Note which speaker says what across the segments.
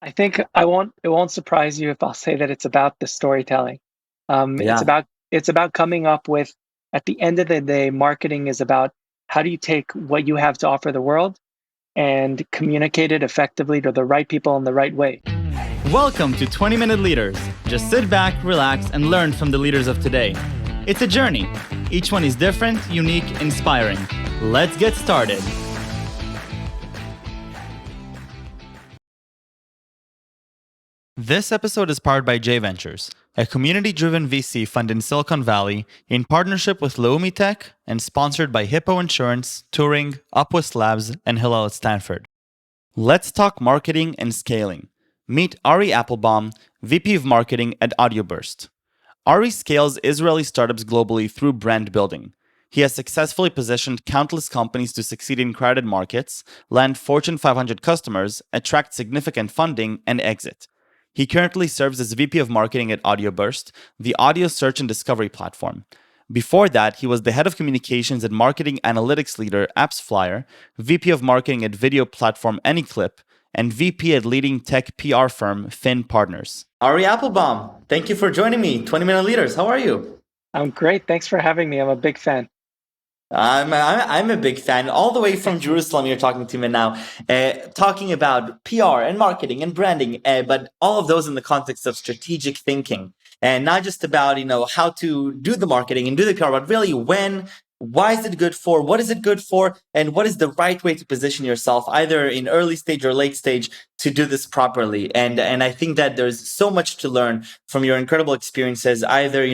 Speaker 1: I think it won't surprise you if I'll say that it's about the storytelling. It's
Speaker 2: Yeah.
Speaker 1: about coming up with, at the end of the day, marketing is about how do you take what you have to offer the world and communicate it effectively to the right people in the right way.
Speaker 3: Welcome to 20-Minute Leaders. Just sit back, relax, and learn from the leaders of today. It's a journey. Each one is different, unique, inspiring. Let's get started. This episode is powered by J Ventures, a community-driven VC fund in Silicon Valley in partnership with Leumi Tech and sponsored by Hippo Insurance, Turing, Upwest Labs, and Hillel at Stanford. Let's talk marketing and scaling. Meet Ari Applbaum, VP of Marketing at Audioburst. Ari scales Israeli startups globally through brand building. He has successfully positioned countless companies to succeed in crowded markets, land Fortune 500 customers, attract significant funding, and exit. He currently serves as VP of Marketing at Audioburst, the audio search and discovery platform. Before that, he was the head of communications and marketing analytics leader AppsFlyer, VP of marketing at video platform AnyClip, and VP at leading tech PR firm Finn Partners. Ari Applebaum, thank you for joining me. 20-Minute Leaders, how are you?
Speaker 1: I'm great. Thanks for having me. I'm a big fan.
Speaker 3: I'm a big fan. All the way from Jerusalem, you're talking to me now, talking about PR and marketing and branding, but all of those in the context of strategic thinking, and not just about how to do the marketing and do the PR, but really when, why is it good for, what is it good for, and what is the right way to position yourself, either in early stage or late stage, to do this properly. And I think that there's so much to learn from your incredible experiences, either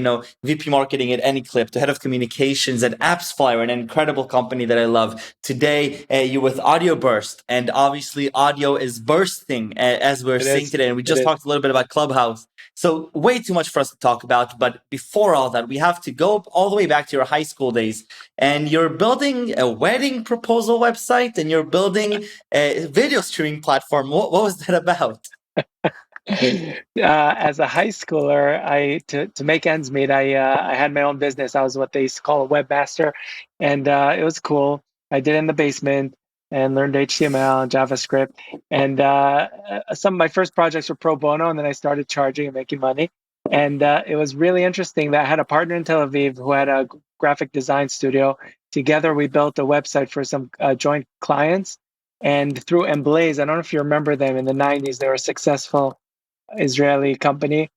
Speaker 3: VP marketing at AnyClip, to head of communications at AppsFlyer, an incredible company that I love. Today, you're with Audioburst, and obviously audio is bursting as we're seeing today. And we just talked a little bit about Clubhouse. So way too much for us to talk about. But before all that, we have to go all the way back to your high school days. And you're building a wedding proposal website, and you're building a video streaming platform. What was that about?
Speaker 1: As a high schooler, to make ends meet, I had my own business. I was what they used to call a webmaster, and it was cool. I did it in the basement and learned HTML and JavaScript. And some of my first projects were pro bono, and then I started charging and making money. And it was really interesting that I had a partner in Tel Aviv who had a graphic design studio. Together, we built a website for some joint clients. And through Emblaze, I don't know if you remember them in the 90s, they were a successful Israeli company.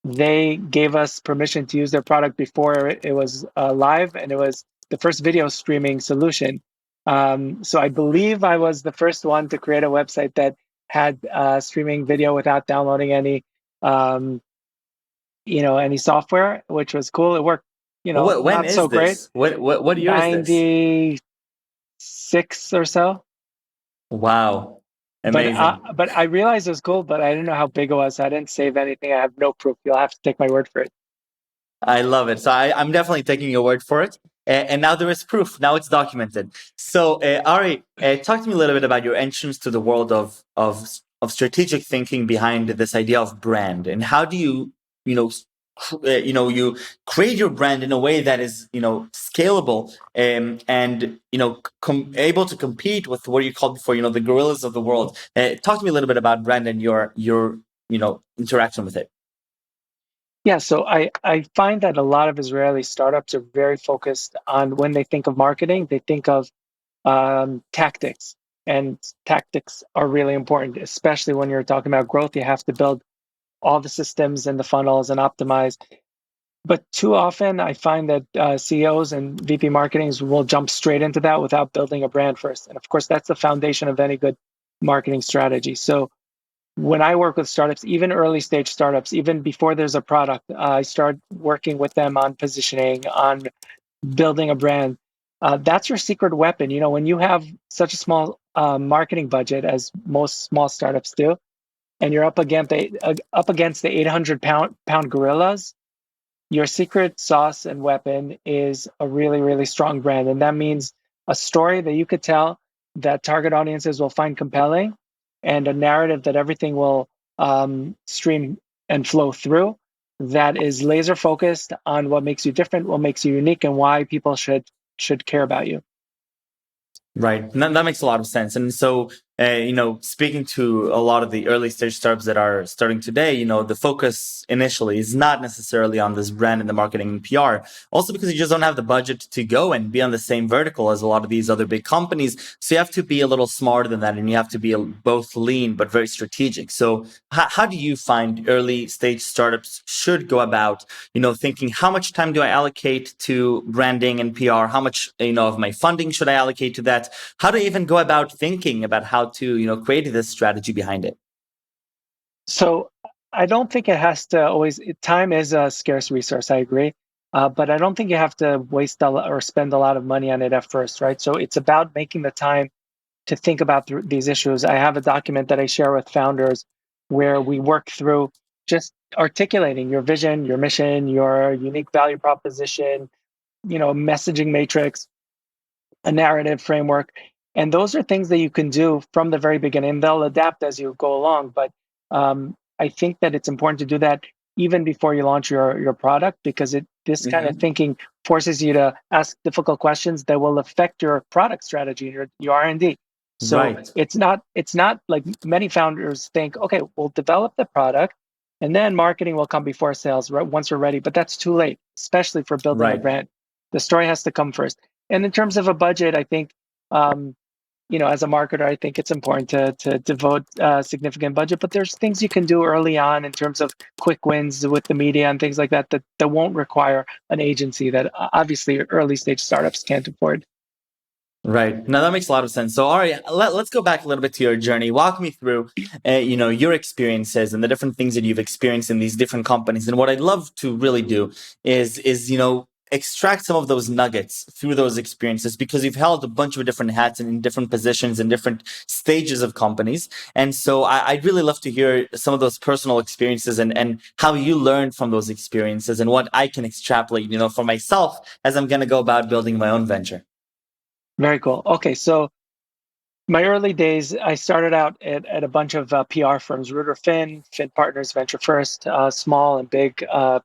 Speaker 1: They gave us permission to use their product before it was live, and it was the first video streaming solution. So I believe I was the first one to create a website that had streaming video without downloading any software, which was cool. It worked,
Speaker 3: When
Speaker 1: not
Speaker 3: is
Speaker 1: so
Speaker 3: this?
Speaker 1: great.
Speaker 3: What year is this?
Speaker 1: 96 or so.
Speaker 3: Wow, amazing.
Speaker 1: But I realized it was cool, but I didn't know how big it was. So I didn't save anything. I have no proof. You'll have to take my word for it.
Speaker 3: I love it. So I'm definitely taking your word for it. And now there is proof. Now it's documented. So Ari, talk to me a little bit about your entrance to the world of strategic thinking behind this idea of brand, and how do you you create your brand in a way that is scalable, and able to compete with what you called before the gorillas of the world. Talk to me a little bit about brand and your interaction with it.
Speaker 1: Yeah, so I find that a lot of Israeli startups are very focused on, when they think of marketing, they think of tactics. And tactics are really important, especially when you're talking about growth. You have to build all the systems and the funnels and optimize. But too often, I find that CEOs and VP marketings will jump straight into that without building a brand first. And of course, that's the foundation of any good marketing strategy. So when I work with startups, even early stage startups, even before there's a product, I start working with them on positioning, on building a brand. That's your secret weapon. When you have such a small marketing budget, as most small startups do, and you're up against the 800-pound gorillas, your secret sauce and weapon is a really, really strong brand. And that means a story that you could tell that target audiences will find compelling, and a narrative that everything will stream and flow through, that is laser focused on what makes you different, what makes you unique, and why people should care about you.
Speaker 3: Right. That makes a lot of sense. And so speaking to a lot of the early stage startups that are starting today, the focus initially is not necessarily on this brand and the marketing and PR. Also because you just don't have the budget to go and be on the same vertical as a lot of these other big companies. So you have to be a little smarter than that, and you have to be both lean but very strategic. So how do you find early stage startups should go about, thinking how much time do I allocate to branding and PR? How much, of my funding should I allocate to that? How do you even go about thinking about how to, create this strategy behind it?
Speaker 1: So I don't think it has to always, time is a scarce resource, I agree. But I don't think you have to waste or spend a lot of money on it at first, right? So it's about making the time to think about these issues. I have a document that I share with founders where we work through just articulating your vision, your mission, your unique value proposition, messaging matrix, a narrative framework. And those are things that you can do from the very beginning. They'll adapt as you go along. But I think that it's important to do that even before you launch your product, because this kind of thinking forces you to ask difficult questions that will affect your product strategy, your R&D. So
Speaker 3: Right.
Speaker 1: it's not like many founders think, okay, we'll develop the product and then marketing will come before sales, right, once we're ready. But that's too late, especially for building a
Speaker 3: Right.
Speaker 1: brand. The story has to come first. And in terms of a budget, I think, as a marketer, I think it's important to devote a significant budget. But there's things you can do early on in terms of quick wins with the media and things like that that won't require an agency that obviously early stage startups can't afford.
Speaker 3: Right. Now that makes a lot of sense. So, Ari, let's go back a little bit to your journey. Walk me through, your experiences and the different things that you've experienced in these different companies. And what I'd love to really do is extract some of those nuggets through those experiences, because you've held a bunch of different hats and in different positions and different stages of companies. And so I'd really love to hear some of those personal experiences and how you learned from those experiences and what I can extrapolate, for myself as I'm going to go about building my own venture.
Speaker 1: Very cool. Okay, so my early days, I started out at a bunch of PR firms, Reuter Finn Partners, Venture First, small and big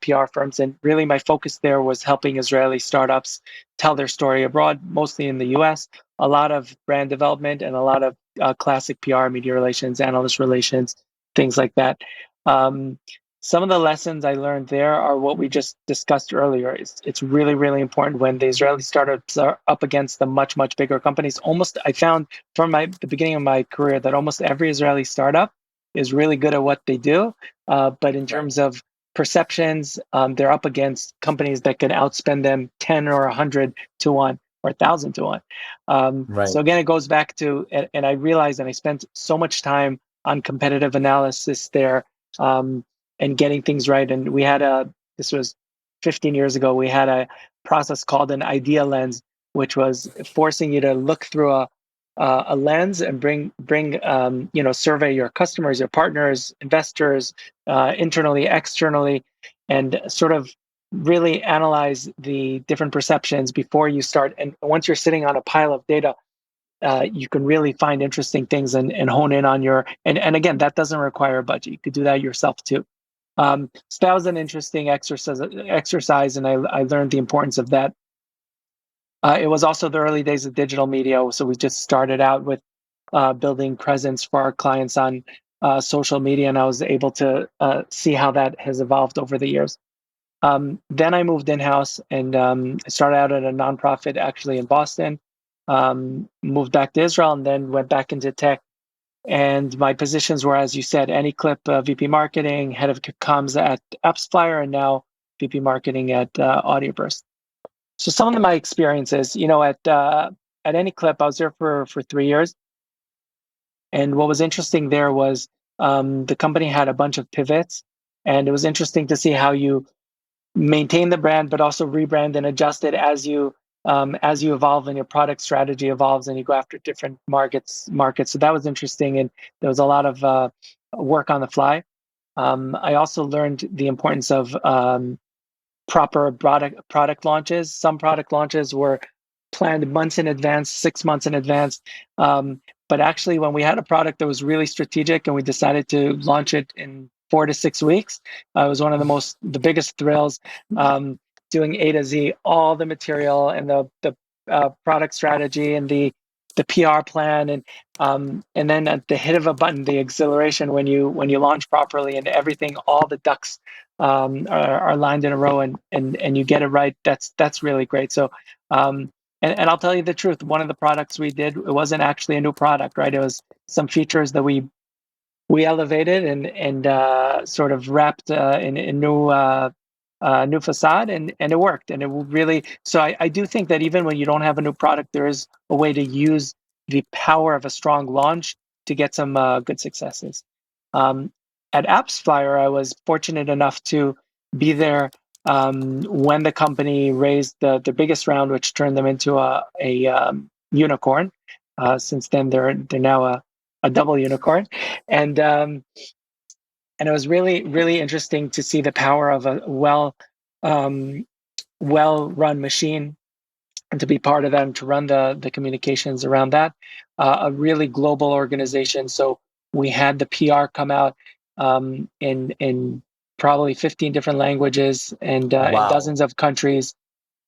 Speaker 1: PR firms. And really my focus there was helping Israeli startups tell their story abroad, mostly in the US, a lot of brand development and a lot of classic PR, media relations, analyst relations, things like that. Um, some of the lessons I learned there are what we just discussed earlier. It's really, really important when the Israeli startups are up against the much, much bigger companies. Almost, I found from the beginning of my career that almost every Israeli startup is really good at what they do. But in terms of perceptions, they're up against companies that can outspend them 10 or 100 to 1 or 1,000 to 1.
Speaker 3: Right.
Speaker 1: So again, it goes back to, and I realized, and I spent so much time on competitive analysis there, and getting things right. And this was 15 years ago, we had a process called an idea lens, which was forcing you to look through a lens and survey your customers, your partners, investors, internally, externally, and sort of really analyze the different perceptions before you start. And once you're sitting on a pile of data, you can really find interesting things and hone in on and again, that doesn't require a budget. You could do that yourself too. So that was an interesting exercise, and I learned the importance of that. It was also the early days of digital media, so we just started out with building presence for our clients on social media, and I was able to see how that has evolved over the years. Then I moved in-house and I started out at a nonprofit actually in Boston, moved back to Israel, and then went back into tech. And my positions were, as you said, AnyClip, VP Marketing, Head of Comms at AppsFlyer, and now VP Marketing at Audioburst. So some of my experiences, at AnyClip, I was there for 3 years. And what was interesting there was the company had a bunch of pivots, and it was interesting to see how you maintain the brand, but also rebrand and adjust it as you evolve and your product strategy evolves and you go after different markets. So that was interesting, and there was a lot of work on the fly. I also learned the importance of proper product launches. Some product launches were planned months in advance, 6 months in advance. But actually, when we had a product that was really strategic and we decided to launch it in 4 to 6 weeks, it was one of the biggest thrills. Doing A to Z, all the material and the product strategy and the the PR plan, and then at the hit of a button, the exhilaration when you launch properly and everything, all the ducks are lined in a row, and you get it right. That's really great. So and I'll tell you the truth, one of the products we did, it wasn't actually a new product, right? It was some features that we elevated and sort of wrapped in new facade, and it worked, and it really. So I do think that even when you don't have a new product, there is a way to use the power of a strong launch to get some good successes. At AppsFlyer, I was fortunate enough to be there when the company raised the biggest round, which turned them into a unicorn. Since then, they're now a double unicorn, and it was really interesting to see the power of a well run machine, and to be part of that and to run the communications around that. A really global organization. So we had the PR come out in probably 15 different languages and in
Speaker 3: Wow.
Speaker 1: dozens of countries.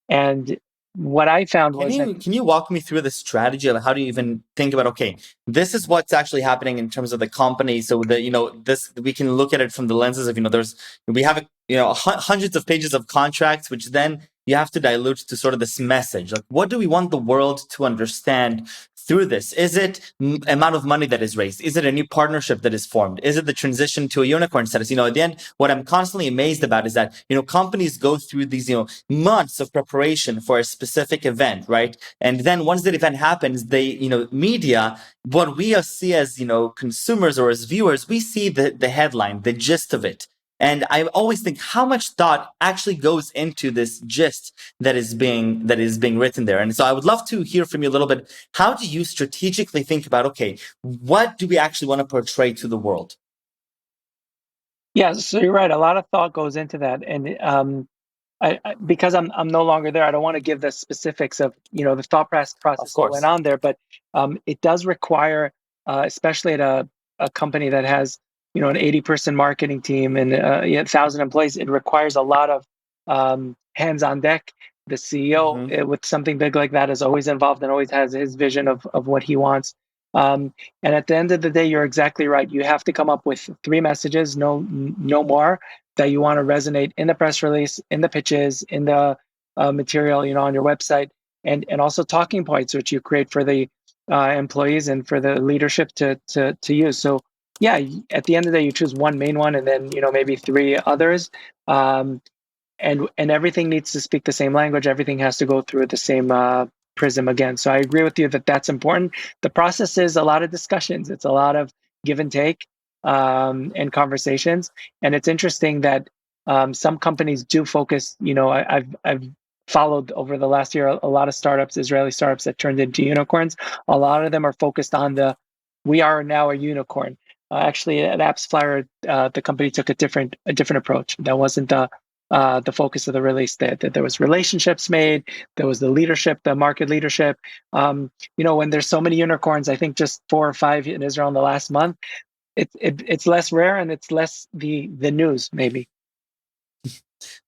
Speaker 1: And what I found
Speaker 3: Can
Speaker 1: was that,
Speaker 3: you walk me through the strategy of how do you even think about, okay, this is what's actually happening in terms of the company, so that this, we can look at it from the lenses of we have hundreds of pages of contracts, which then you have to dilute to sort of this message. Like, what do we want the world to understand through this? Is it amount of money that is raised? Is it a new partnership that is formed? Is it the transition to a unicorn status? At the end, what I'm constantly amazed about is that companies go through these months of preparation for a specific event, right? And then once that event happens, they media, what we see as consumers or as viewers, we see the headline, the gist of it. And I always think how much thought actually goes into this gist that is being written there. And so I would love to hear from you a little bit. How do you strategically think about, okay, what do we actually want to portray to the world?
Speaker 1: yeah, so you're right. A lot of thought goes into that, and because I'm no longer there, I don't want to give the specifics of the thought
Speaker 3: Of
Speaker 1: process that went
Speaker 3: course.
Speaker 1: on there, but it does require, especially at a company that has an 80-person marketing team and 1,000 employees, it requires a lot of hands on deck. The CEO with something big like that is always involved and always has his vision of what he wants. And at the end of the day, you're exactly right. You have to come up with 3 messages, no more, that you want to resonate in the press release, in the pitches, in the material, on your website, and also talking points which you create for the employees and for the leadership to use. So yeah, at the end of the day, you choose one main one, and then maybe 3 others. And everything needs to speak the same language. Everything has to go through the same prism again. So I agree with you that that's important. The process is a lot of discussions. It's a lot of give and take and conversations. And it's interesting that some companies do focus. I've followed over the last year a lot of startups, Israeli startups that turned into unicorns. A lot of them are focused on we are now a unicorn. Actually, at AppsFlyer, the company took a different approach. That wasn't the focus of the release. That there was relationships made, there was the leadership, the market leadership. When there's so many unicorns, I think just 4 or 5 in Israel in the last month, it's less rare, and it's less the news maybe.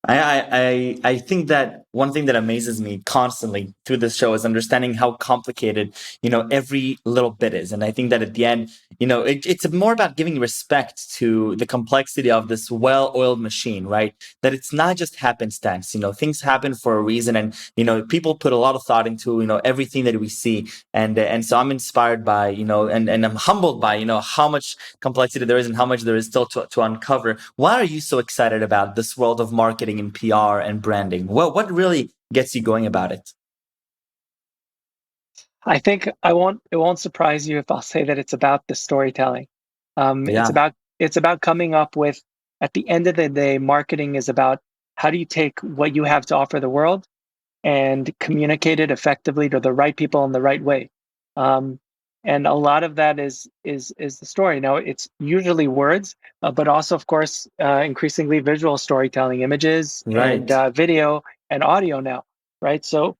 Speaker 3: I think that one thing that amazes me constantly through this show is understanding how complicated every little bit is, and I think that at the end it's more about giving respect to the complexity of this well-oiled machine, right? That it's not just happenstance. Things happen for a reason, and people put a lot of thought into everything that we see, and so I'm inspired by and I'm humbled by how much complexity there is and how much there is still to uncover. Why are you so excited about this world of marketing and PR and branding? What really gets you going about it?
Speaker 1: I think it won't surprise you if I'll say that it's about the storytelling. It's
Speaker 3: Yeah.
Speaker 1: about coming up with, at the end of the day, marketing is about how do you take what you have to offer the world and communicate it effectively to the right people in the right way. Um, and a lot of that is the story. Now, it's usually words, but also, of course, increasingly visual storytelling, images and
Speaker 3: Right.
Speaker 1: video and audio now, right? So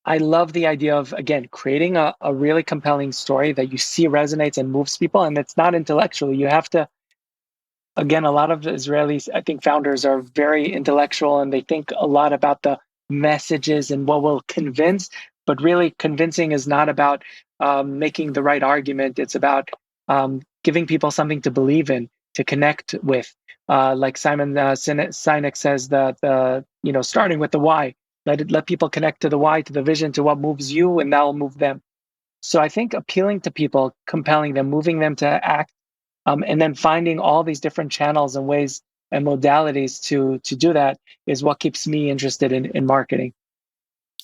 Speaker 1: I love the idea of, again, creating a really compelling story that you see resonates and moves people. And it's not intellectually. You have to, again, a lot of Israelis, I think, founders are very intellectual, and they think a lot about the messages and what will convince. But really, convincing is not about making the right argument. It's about giving people something to believe in, to connect with. Like Simon Sinek says, that starting with the why, let people connect to the why, to the vision, to what moves you, and that will move them. So I think appealing to people, compelling them, moving them to act, and then finding all these different channels and ways and modalities to do that is what keeps me interested in marketing.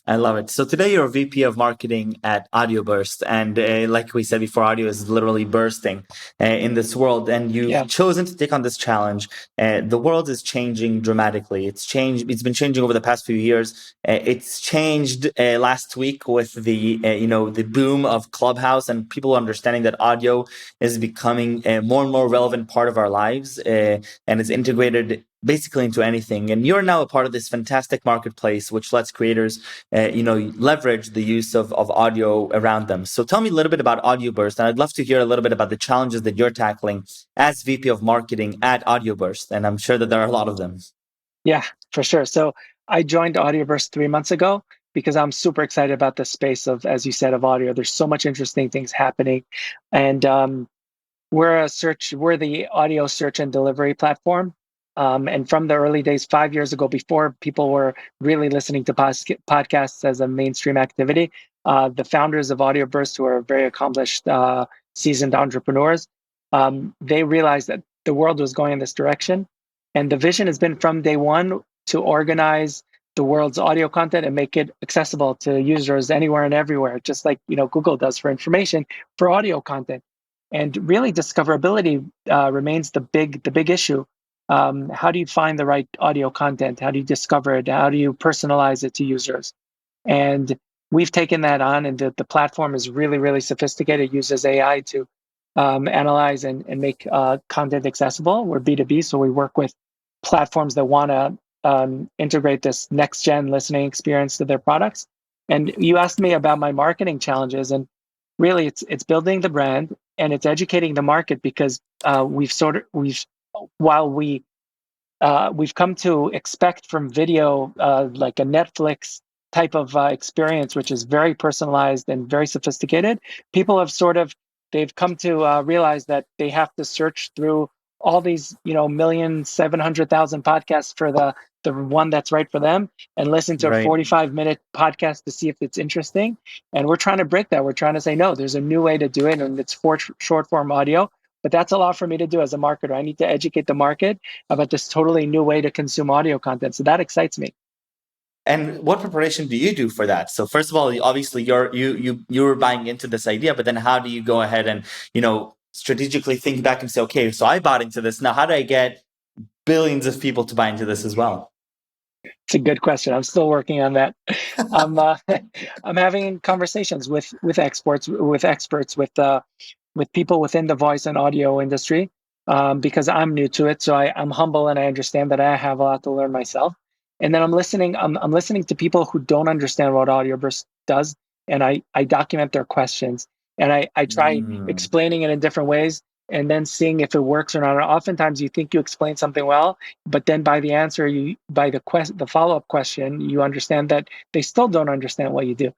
Speaker 3: I love it. So today you're VP of marketing at Audioburst, and like we said before, audio is literally bursting in this world, and you've
Speaker 1: Yeah.
Speaker 3: chosen to take on this challenge. The world is changing dramatically. It's changed. It's been changing over the past few years. It's changed last week with the boom of Clubhouse and people understanding that audio is becoming a more and more relevant part of our lives, and is integrated basically into anything. And you're now a part of this fantastic marketplace, which lets creators leverage the use of audio around them. So tell me a little bit about Audioburst, and I'd love to hear a little bit about the challenges that you're tackling as VP of marketing at Audioburst, and I'm sure that there are a lot of them.
Speaker 1: Yeah, for sure. So I joined Audioburst 3 months ago because I'm super excited about the space of, as you said, of audio. There's so much interesting things happening, and we're the audio search and delivery platform. And from the early days, 5 years ago, before people were really listening to podcasts as a mainstream activity, the founders of Audioburst, who are very accomplished, seasoned entrepreneurs, they realized that the world was going in this direction. And the vision has been from day one to organize the world's audio content and make it accessible to users anywhere and everywhere, just like Google does for information for audio content. And really, discoverability remains the big issue. How do you find the right audio content? How do you discover it? How do you personalize it to users? And we've taken that on, and the platform is really sophisticated. It uses AI to analyze and make content accessible. We're B2B, so we work with platforms that want to integrate this next gen listening experience to their products. And you asked me about my marketing challenges, and really, it's building the brand and it's educating the market, because while we've come to expect from video like a Netflix type of experience, which is very personalized and very sophisticated. People have they've come to realize that they have to search through all these 1,700,000 podcasts for the one that's right for them, and listen to a
Speaker 3: Right.
Speaker 1: 45-minute podcast to see if it's interesting. And we're trying to break that. We're trying to say, no, there's a new way to do it, and it's for short form audio. But that's a lot for me to do as a marketer. I need to educate the market about this totally new way to consume audio content. So that excites me.
Speaker 3: And what preparation do you do for that? So first of all, obviously you're buying into this idea, but then how do you go ahead and strategically think back and say, okay, so I bought into this. Now, how do I get billions of people to buy into this as well?
Speaker 1: It's a good question. I'm still working on that. I'm I'm having conversations with experts, with people within the voice and audio industry, because I'm new to it. So I'm humble, and I understand that I have a lot to learn myself. And then I'm listening. I'm listening to people who don't understand what Audioburst does, and I document their questions, and I try
Speaker 3: Mm.
Speaker 1: explaining it in different ways, and then seeing if it works or not. And oftentimes, you think you explain something well, but then by the answer, by the follow-up question, you understand that they still don't understand what you do.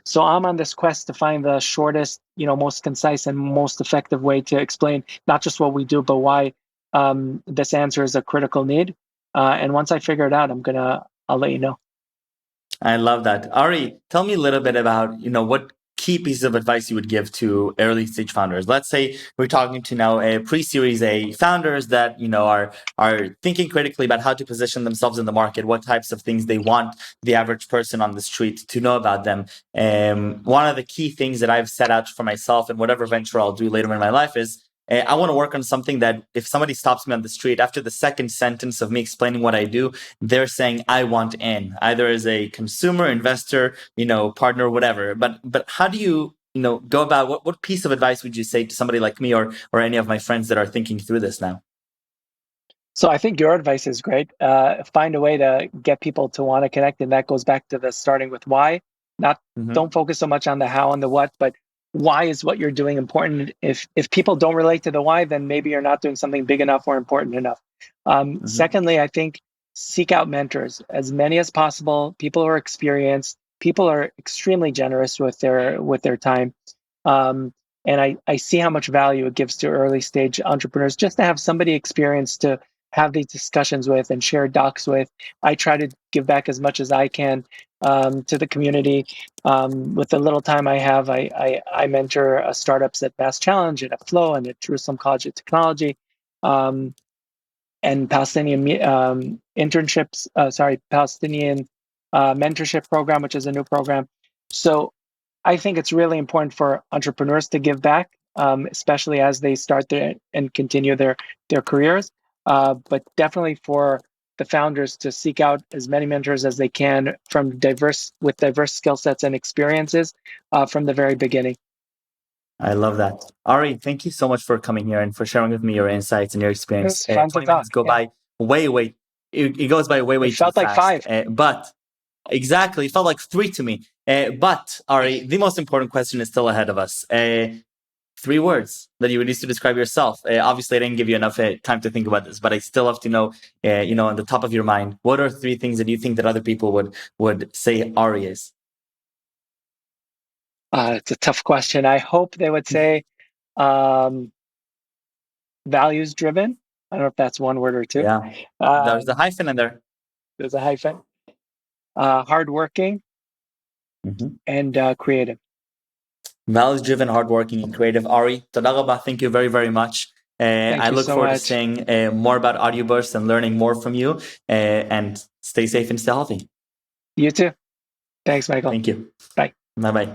Speaker 1: So I'm on this quest to find the shortest, most concise and most effective way to explain not just what we do, but why this answer is a critical need. And once I figure it out, I'll let you know.
Speaker 3: I love that. Ari, tell me a little bit about, what key pieces of advice you would give to early stage founders. Let's say we're talking to now a pre-series A founders that, are thinking critically about how to position themselves in the market, what types of things they want the average person on the street to know about them. One of the key things that I've set out for myself in whatever venture I'll do later in my life is I want to work on something that if somebody stops me on the street after the second sentence of me explaining what I do, they're saying I want in, either as a consumer, investor, partner, whatever. But how do you go about what piece of advice would you say to somebody like me or any of my friends that are thinking through this now?
Speaker 1: So I think your advice is great. Find a way to get people to want to connect, and that goes back to the starting with why. Not
Speaker 3: Mm-hmm.
Speaker 1: Don't focus so much on the how and the what, but why is what you're doing important. If people don't relate to the why, then maybe you're not doing something big enough or important enough.
Speaker 3: Mm-hmm.
Speaker 1: Secondly, I think seek out mentors, as many as possible, people who are experienced, people are extremely generous with their time. And I see how much value it gives to early stage entrepreneurs just to have somebody experienced to have these discussions with and share docs with. I try to give back as much as I can to the community. With the little time I have, I mentor startups at Mass Challenge and at Flow and at Jerusalem College of Technology. And Palestinian internships, Palestinian mentorship program, which is a new program. So I think it's really important for entrepreneurs to give back, especially as they start and continue their careers. But definitely for the founders to seek out as many mentors as they can with diverse skill sets and experiences from the very beginning.
Speaker 3: I love that. Ari, thank you so much for coming here and for sharing with me your insights and your experience.
Speaker 1: It's fun
Speaker 3: 20
Speaker 1: to talk.
Speaker 3: minutes go by way, it goes by way
Speaker 1: It
Speaker 3: too
Speaker 1: felt like
Speaker 3: fast.
Speaker 1: 5.
Speaker 3: But exactly, it felt like 3 to me. But Ari, the most important question is still ahead of us. 3 words that you would use to describe yourself. Obviously, I didn't give you enough time to think about this, but I still have to know, on the top of your mind, what are 3 things that you think that other people would say Ari is?
Speaker 1: It's a tough question. I hope they would say values driven. I don't know if that's one word or 2.
Speaker 3: Yeah, there's a hyphen in there.
Speaker 1: There's a hyphen. Hardworking and creative.
Speaker 3: Values-driven, hardworking, and creative. Ari, toda rabba, thank you very, very much. I look forward to seeing more about Audioburst and learning more from you. And stay safe and stay healthy.
Speaker 1: You too. Thanks, Michael.
Speaker 3: Thank you.
Speaker 1: Bye.
Speaker 3: Bye-bye.